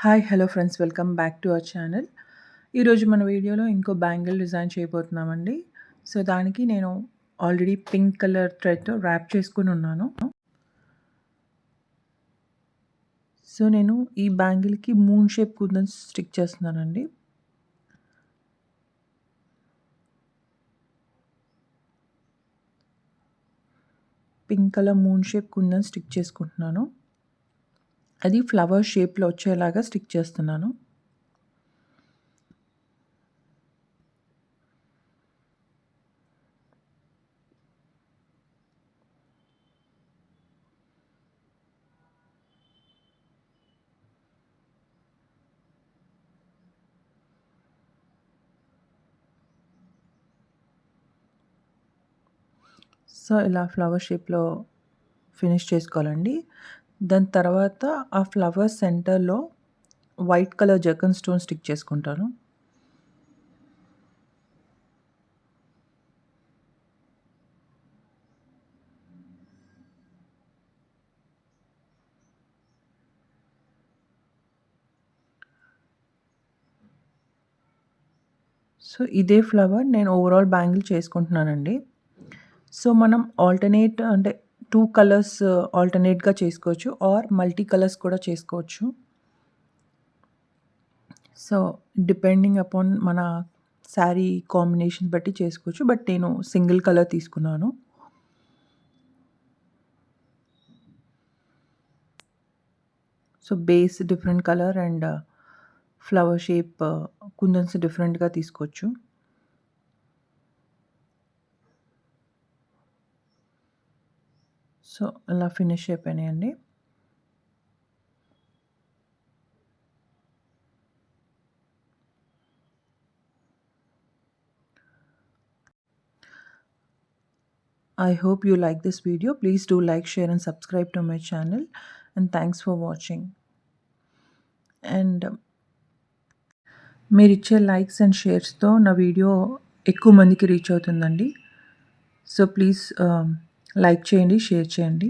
Hi! Hello friends. Welcome back to our channel. ఈరోజు మన వీడియోలో ఇంకో బ్యాంగిల్ డిజైన్ చేయబోతున్నామండి. సో, దానికి నేను ఆల్రెడీ పింక్ కలర్ థ్రెడ్‌తో ర్యాప్ చేసుకొనున్నాను. సో, నేను ఈ బ్యాంగిల్‌కి మూన్ షేప్ కుందన్స్ స్టిక్ చేస్తున్నానండి. Pink colour moon shape kundans stick చేసుకుంటున్నాను. అది ఫ్లవర్ షేప్‌లో వచ్చేలాగా స్టిక్ చేస్తున్నాను. సో, ఇలా ఫ్లవర్ షేప్‌లో ఫినిష్ చేసుకోవాలండి. దాని తర్వాత ఆ ఫ్లవర్ సెంటర్‌లో white colour zircon stone stick చేసుకుంటాను. సో, ఇదే ఫ్లవర్ నేను ఓవరాల్ బ్యాంగిల్ చేసుకుంటున్నానండి. సో, మనం ఆల్టర్‌నేట్ అంటే 2 కలర్స్ ఆల్టర్‌నేట్‌గా చేసుకోవచ్చు ఆర్ మల్టీ కలర్స్ కూడా చేసుకోవచ్చు. సో, డిపెండింగ్ అపాన్ మన శారీ కాంబినేషన్ బట్టి చేసుకోవచ్చు. బట్ నేను సింగిల్ కలర్ తీసుకున్నాను. So, base different colour and flower shape kundans డిఫరెంట్‌గా తీసుకోవచ్చు. సో, అలా ఫినిష్ అయిపోయినాయండి. I hope you like this video. Please do like, share and subscribe to my channel, and thanks for watching. And మీరిచ్చే likes and షేర్స్‌తో నా video ఎక్కువ మందికి reach అవుతుందండి. So, please like చేయండి, షేర్ చేయండి.